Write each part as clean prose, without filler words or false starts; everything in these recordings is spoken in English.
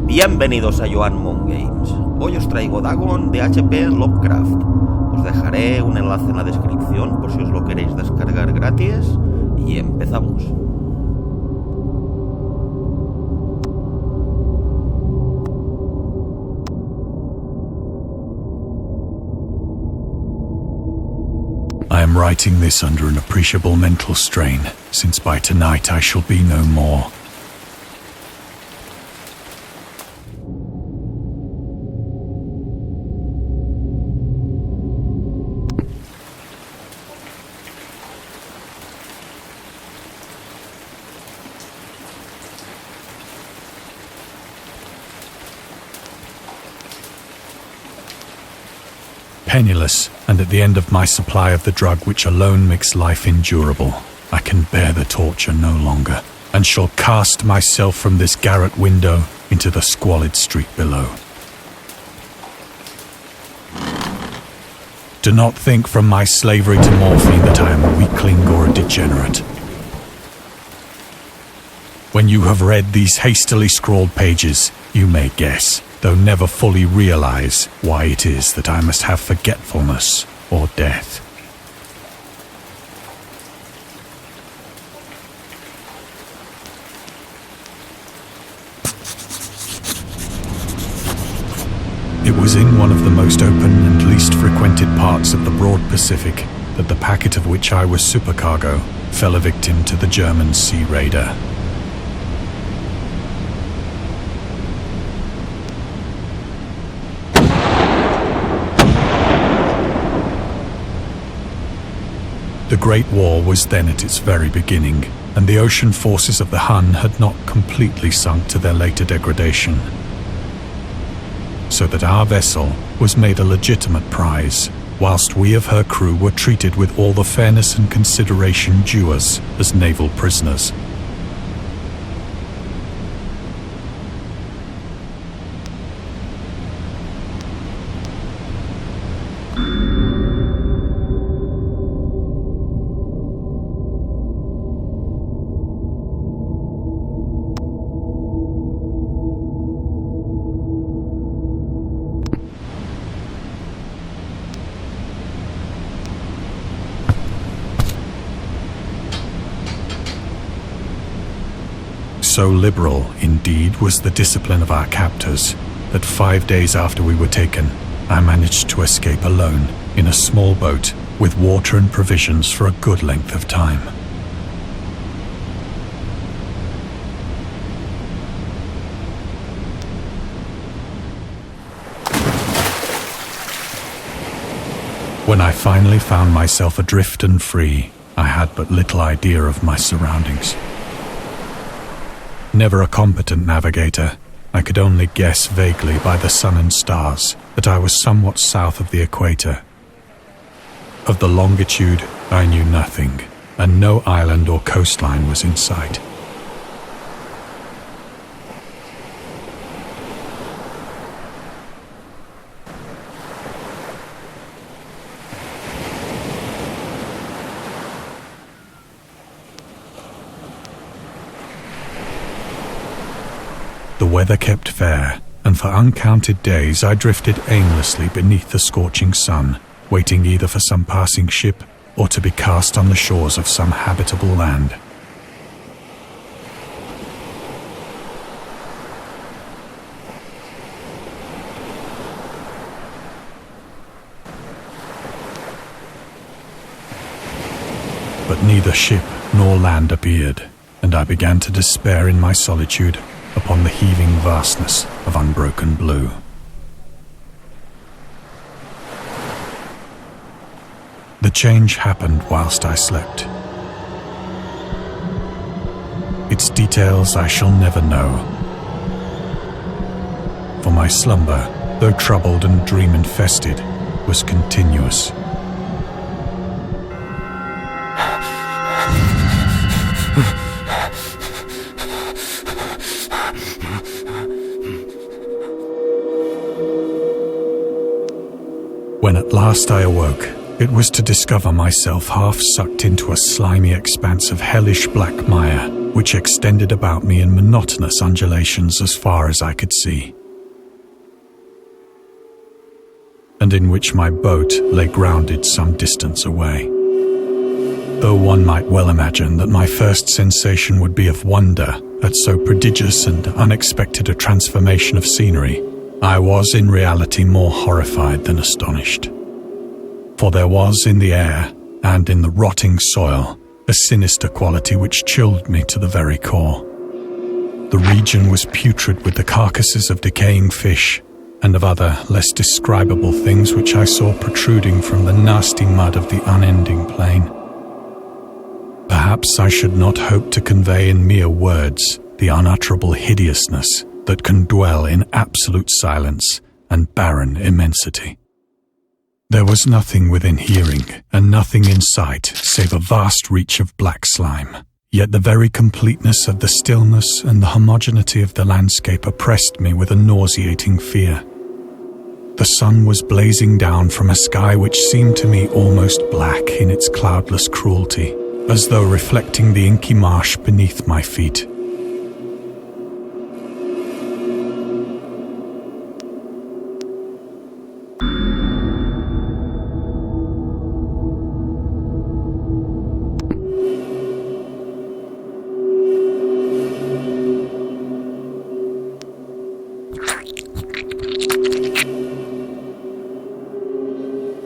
Bienvenidos a Joan Mon Games. Hoy os traigo Dagon de H.P. Lovecraft. Os dejaré un enlace en la descripción por si os lo queréis descargar gratis y empezamos. I am writing this under an appreciable mental strain, since by tonight I shall be no more. Penniless, and at the end of my supply of the drug which alone makes life endurable, I can bear the torture no longer, and shall cast myself from this garret window into the squalid street below. Do not think from my slavery to morphine that I am a weakling or a degenerate. When you have read these hastily scrawled pages, you may guess, though never fully realize, why it is that I must have forgetfulness or death. It was in one of the most open and least frequented parts of the broad Pacific that the packet of which I was supercargo fell a victim to the German sea raider. The Great War was then at its very beginning, and the ocean forces of the Hun had not completely sunk to their later degradation. So that our vessel was made a legitimate prize, whilst we of her crew were treated with all the fairness and consideration due us as naval prisoners. So liberal, indeed, was the discipline of our captors, that 5 days after we were taken, I managed to escape alone in a small boat with water and provisions for a good length of time. When I finally found myself adrift and free, I had but little idea of my surroundings. Never a competent navigator, I could only guess vaguely by the sun and stars that I was somewhat south of the equator. Of the longitude, I knew nothing, and no island or coastline was in sight. The weather kept fair, and for uncounted days I drifted aimlessly beneath the scorching sun, waiting either for some passing ship or to be cast on the shores of some habitable land. But neither ship nor land appeared, and I began to despair in my solitude upon the heaving vastness of unbroken blue. The change happened whilst I slept. Its details I shall never know, for my slumber, though troubled and dream-infested, was continuous. When at last I awoke, it was to discover myself half sucked into a slimy expanse of hellish black mire, which extended about me in monotonous undulations as far as I could see, and in which my boat lay grounded some distance away. Though one might well imagine that my first sensation would be of wonder at so prodigious and unexpected a transformation of scenery, I was in reality more horrified than astonished. For there was in the air and in the rotting soil a sinister quality which chilled me to the very core. The region was putrid with the carcasses of decaying fish and of other less describable things which I saw protruding from the nasty mud of the unending plain. Perhaps I should not hope to convey in mere words the unutterable hideousness that can dwell in absolute silence and barren immensity. There was nothing within hearing and nothing in sight save a vast reach of black slime, yet the very completeness of the stillness and the homogeneity of the landscape oppressed me with a nauseating fear. The sun was blazing down from a sky which seemed to me almost black in its cloudless cruelty, as though reflecting the inky marsh beneath my feet.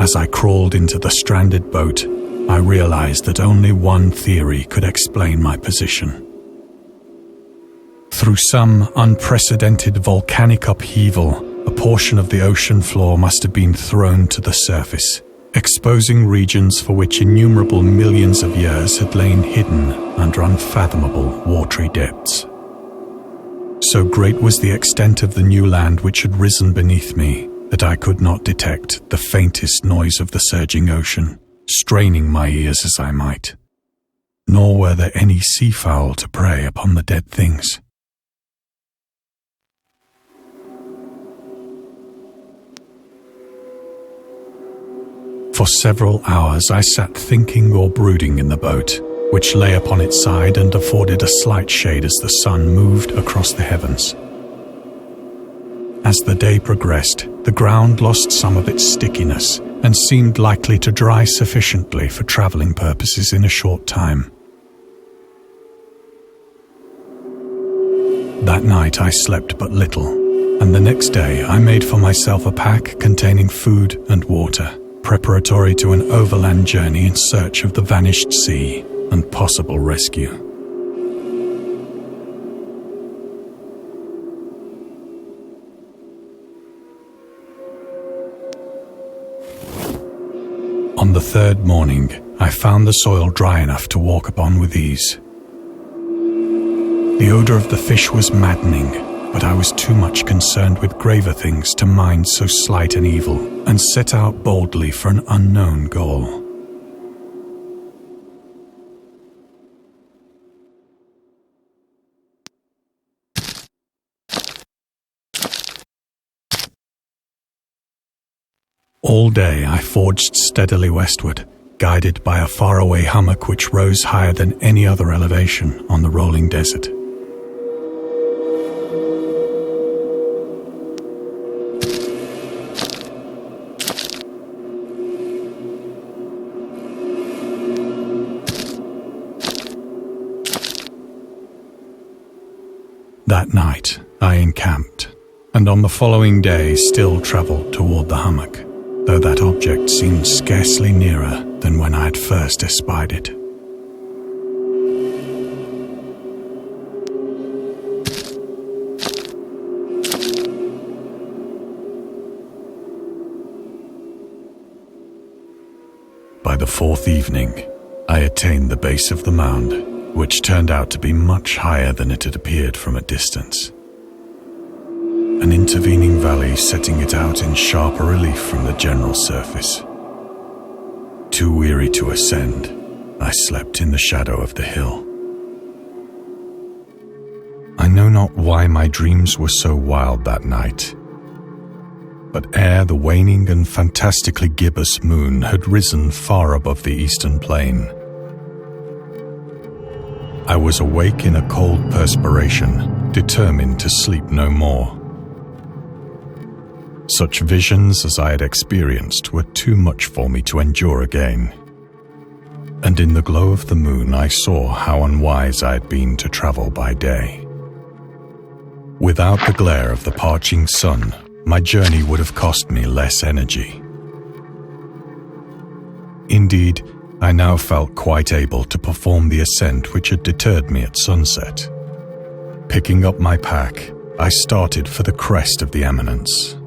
As I crawled into the stranded boat, I realized that only one theory could explain my position. Through some unprecedented volcanic upheaval, a portion of the ocean floor must have been thrown to the surface, exposing regions for which innumerable millions of years had lain hidden under unfathomable watery depths. So great was the extent of the new land which had risen beneath me that I could not detect the faintest noise of the surging ocean, straining my ears as I might. Nor were there any seafowl to prey upon the dead things. For several hours I sat thinking or brooding in the boat, which lay upon its side and afforded a slight shade as the sun moved across the heavens. As the day progressed, the ground lost some of its stickiness and seemed likely to dry sufficiently for travelling purposes in a short time. That night I slept but little, and the next day I made for myself a pack containing food and water, preparatory to an overland journey in search of the vanished sea and possible rescue. On the third morning, I found the soil dry enough to walk upon with ease. The odour of the fish was maddening, but I was too much concerned with graver things to mind so slight an evil, and set out boldly for an unknown goal. All day I forged steadily westward, guided by a faraway hummock which rose higher than any other elevation on the rolling desert. That night I encamped, and on the following day still travelled toward the hummock, though that object seemed scarcely nearer than when I had first espied it. By the fourth evening, I attained the base of the mound, which turned out to be much higher than it had appeared from a distance. An intervening valley setting it out in sharper relief from the general surface. Too weary to ascend, I slept in the shadow of the hill. I know not why my dreams were so wild that night, but ere the waning and fantastically gibbous moon had risen far above the eastern plain, I was awake in a cold perspiration, determined to sleep no more. Such visions as I had experienced were too much for me to endure again. And in the glow of the moon I saw how unwise I had been to travel by day. Without the glare of the parching sun, my journey would have cost me less energy. Indeed, I now felt quite able to perform the ascent which had deterred me at sunset. Picking up my pack, I started for the crest of the eminence.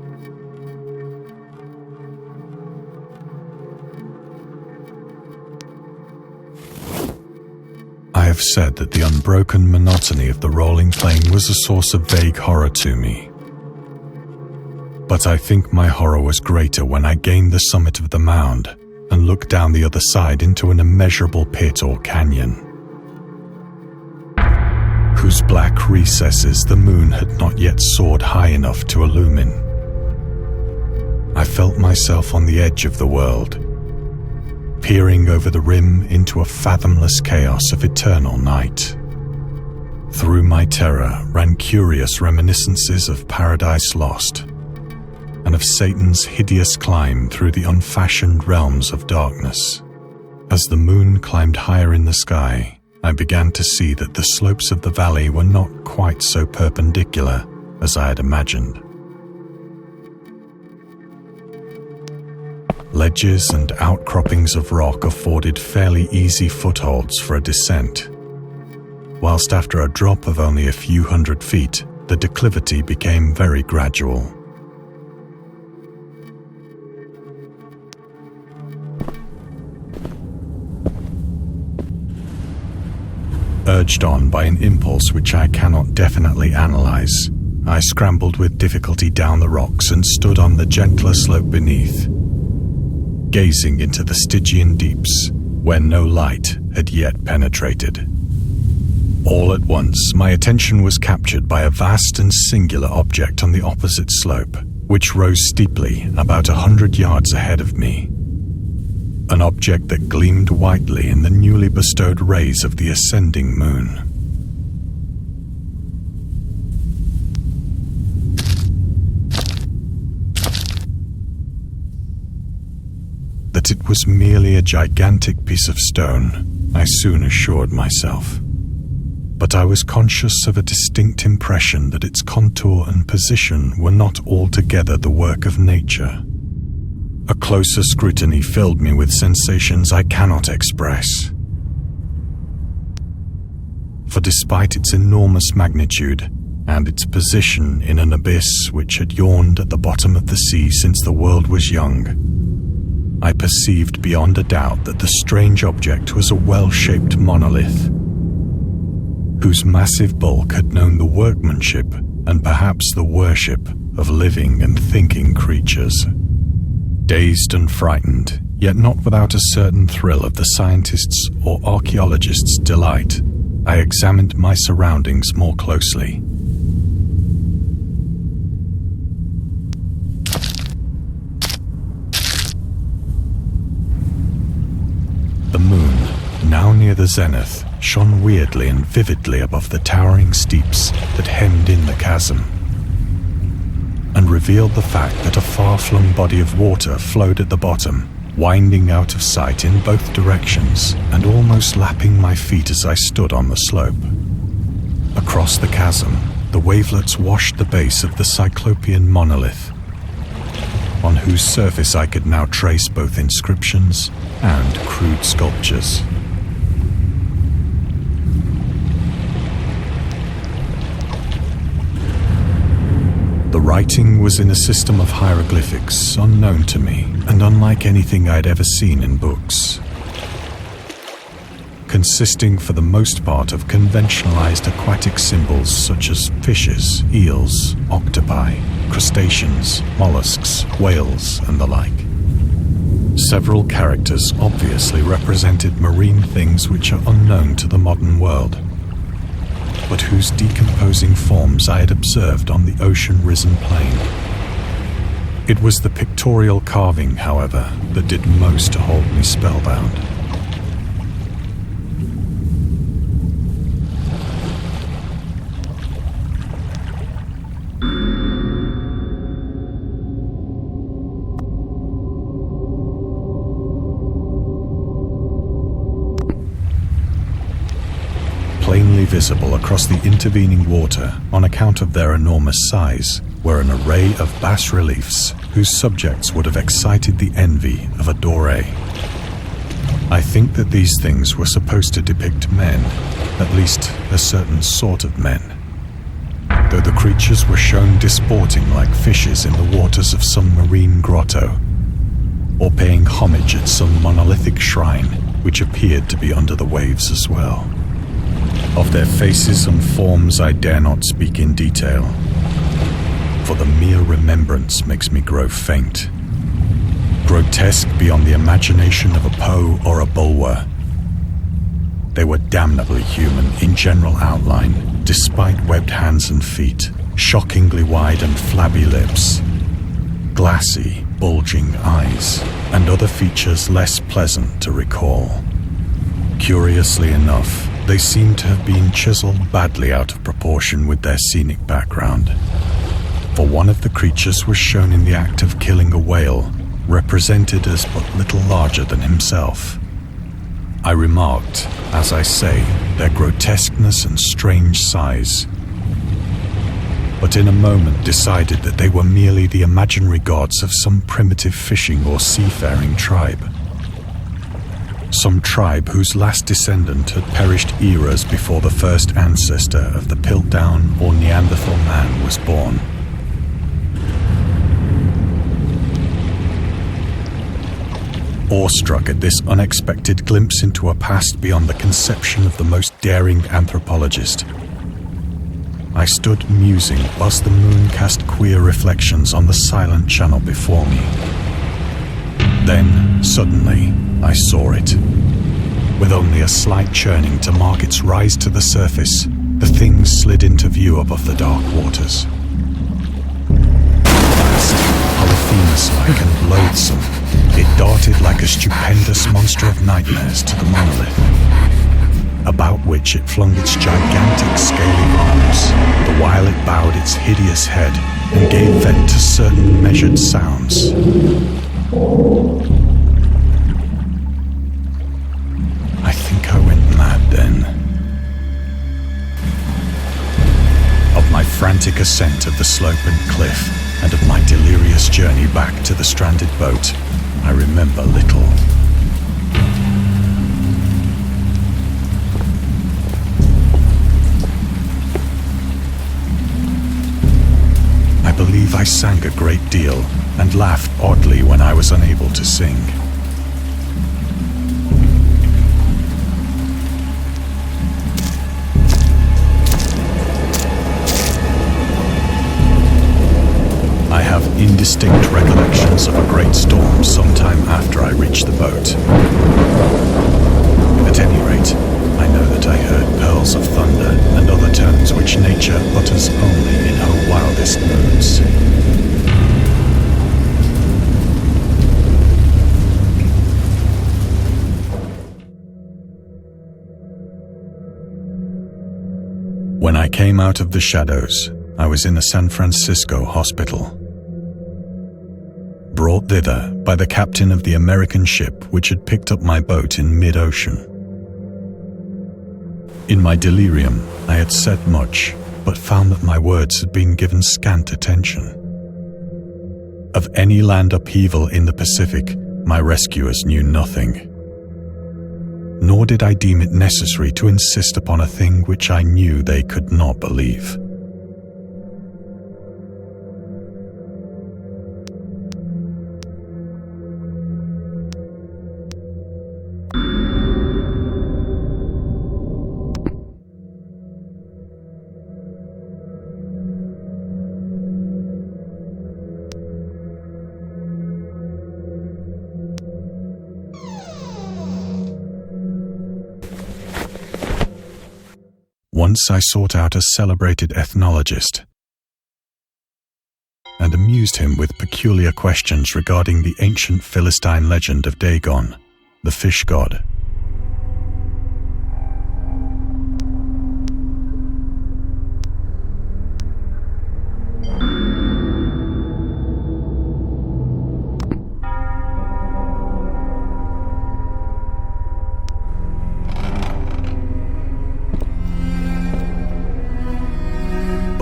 I have said that the unbroken monotony of the rolling plain was a source of vague horror to me. But I think my horror was greater when I gained the summit of the mound and looked down the other side into an immeasurable pit or canyon, whose black recesses the moon had not yet soared high enough to illumine. I felt myself on the edge of the world, peering over the rim into a fathomless chaos of eternal night. Through my terror ran curious reminiscences of Paradise Lost, and of Satan's hideous climb through the unfashioned realms of darkness. As the moon climbed higher in the sky, I began to see that the slopes of the valley were not quite so perpendicular as I had imagined. Ledges and outcroppings of rock afforded fairly easy footholds for a descent, whilst after a drop of only a few hundred feet, the declivity became very gradual. Urged on by an impulse which I cannot definitely analyze, I scrambled with difficulty down the rocks and stood on the gentler slope beneath, gazing into the Stygian deeps where no light had yet penetrated. All at once, my attention was captured by a vast and singular object on the opposite slope, which rose steeply about 100 yards ahead of me. An object that gleamed whitely in the newly bestowed rays of the ascending moon. That it was merely a gigantic piece of stone, I soon assured myself. But I was conscious of a distinct impression that its contour and position were not altogether the work of nature. A closer scrutiny filled me with sensations I cannot express. For despite its enormous magnitude and its position in an abyss which had yawned at the bottom of the sea since the world was young, I perceived beyond a doubt that the strange object was a well-shaped monolith, whose massive bulk had known the workmanship and perhaps the worship of living and thinking creatures. Dazed and frightened, yet not without a certain thrill of the scientist's or archaeologist's delight, I examined my surroundings more closely. The moon, now near the zenith, shone weirdly and vividly above the towering steeps that hemmed in the chasm, and revealed the fact that a far-flung body of water flowed at the bottom, winding out of sight in both directions and almost lapping my feet as I stood on the slope. Across the chasm, the wavelets washed the base of the Cyclopean monolith, on whose surface I could now trace both inscriptions and crude sculptures. The writing was in a system of hieroglyphics unknown to me and unlike anything I had ever seen in books, consisting for the most part of conventionalized aquatic symbols such as fishes, eels, octopi, crustaceans, mollusks, whales, and the like. Several characters obviously represented marine things which are unknown to the modern world, but whose decomposing forms I had observed on the ocean-risen plain. It was the pictorial carving, however, that did most to hold me spellbound. visible across the intervening water on account of their enormous size were an array of bas-reliefs whose subjects would have excited the envy of a Doré. I think that these things were supposed to depict men, at least a certain sort of men, though the creatures were shown disporting like fishes in the waters of some marine grotto, or paying homage at some monolithic shrine which appeared to be under the waves as well. Of their faces and forms I dare not speak in detail, for the mere remembrance makes me grow faint. Grotesque beyond the imagination of a Poe or a Bulwer, they were damnably human in general outline, despite webbed hands and feet, shockingly wide and flabby lips, glassy, bulging eyes, and other features less pleasant to recall. Curiously enough, they seem to have been chiseled badly out of proportion with their scenic background, for one of the creatures was shown in the act of killing a whale, represented as but little larger than himself. I remarked, as I say, their grotesqueness and strange size, but in a moment decided that they were merely the imaginary gods of some primitive fishing or seafaring tribe. Some tribe whose last descendant had perished eras before the first ancestor of the Piltdown or Neanderthal man was born. Awestruck at this unexpected glimpse into a past beyond the conception of the most daring anthropologist, I stood musing whilst the moon cast queer reflections on the silent channel before me. Then, suddenly, I saw it. With only a slight churning to mark its rise to the surface, the thing slid into view above the dark waters. Vast, Polyphemus-like and loathsome, it darted like a stupendous monster of nightmares to the monolith, about which it flung its gigantic scaly arms, the while it bowed its hideous head and gave vent to certain measured sounds. I think I went mad then. Of my frantic ascent of the slope and cliff, and of my delirious journey back to the stranded boat, I remember little. I believe I sang a great deal and laughed oddly when I was unable to sing. I have indistinct recollections of a great storm sometime after I reached the boat. At any rate, I know that I heard pearls of thunder and other tones which nature utters only in her wildest moods. When I came out of the shadows, I was in a San Francisco hospital, brought thither by the captain of the American ship which had picked up my boat in mid-ocean. In my delirium, I had said much, but found that my words had been given scant attention. Of any land upheaval in the Pacific, my rescuers knew nothing. Nor did I deem it necessary to insist upon a thing which I knew they could not believe. Once I sought out a celebrated ethnologist and amused him with peculiar questions regarding the ancient Philistine legend of Dagon, the fish god.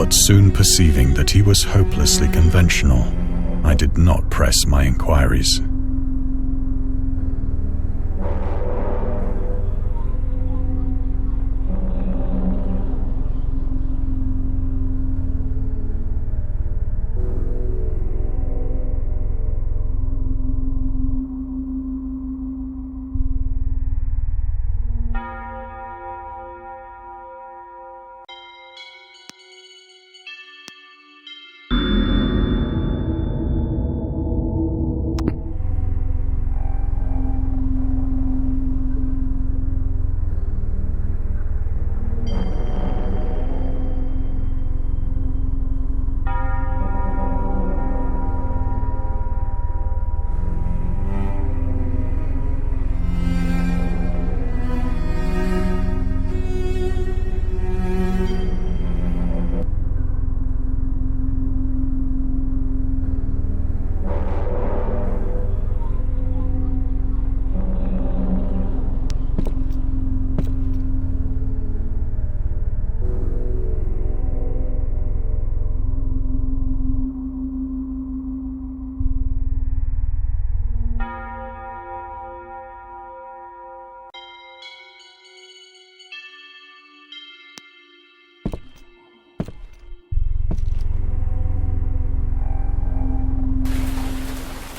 but soon perceiving that he was hopelessly conventional, I did not press my inquiries.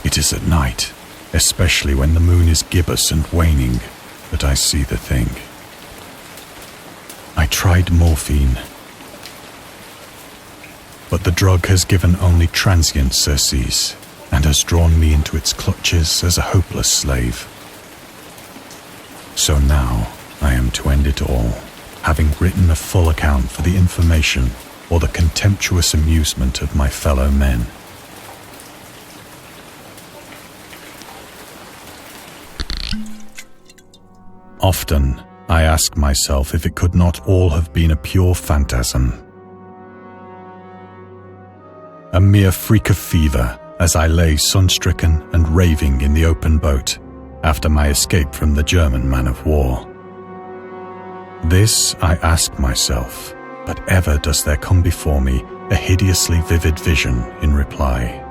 It is at night, especially when the moon is gibbous and waning, that I see the thing. I tried morphine, but the drug has given only transient surcease and has drawn me into its clutches as a hopeless slave. So now I am to end it all, having written a full account for the information or the contemptuous amusement of my fellow men. Often, I ask myself if it could not all have been a pure phantasm. A mere freak of fever as I lay sun-stricken and raving in the open boat after my escape from the German man-of-war. This I ask myself, but ever does there come before me a hideously vivid vision in reply.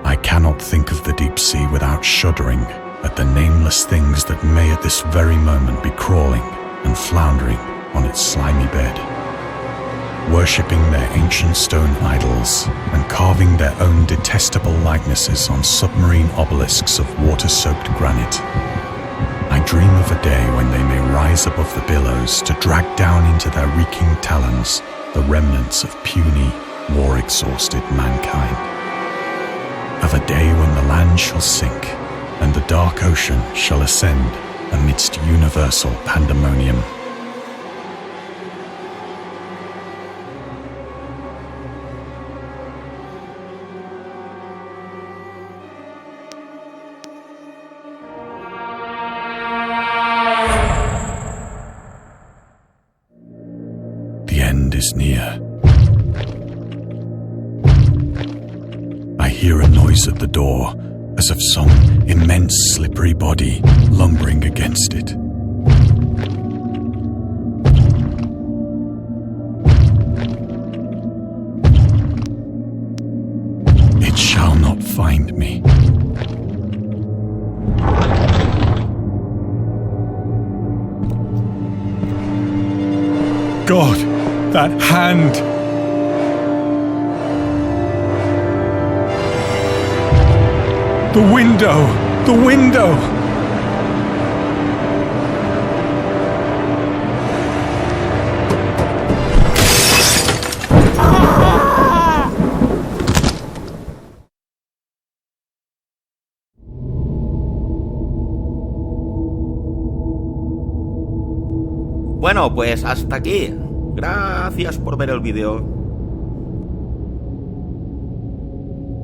I cannot think of the deep sea without shuddering at the nameless things that may at this very moment be crawling and floundering on its slimy bed, worshipping their ancient stone idols and carving their own detestable likenesses on submarine obelisks of water-soaked granite. I dream of a day when they may rise above the billows to drag down into their reeking talons the remnants of puny, war-exhausted mankind. Of a day when the land shall sink and the dark ocean shall ascend amidst universal pandemonium. The end is near. I hear a noise at the door, as of some immense slippery body lumbering against it. It shall not find me. God, that hand! The window! The window! Bueno, pues hasta aquí. Gracias por ver el vídeo.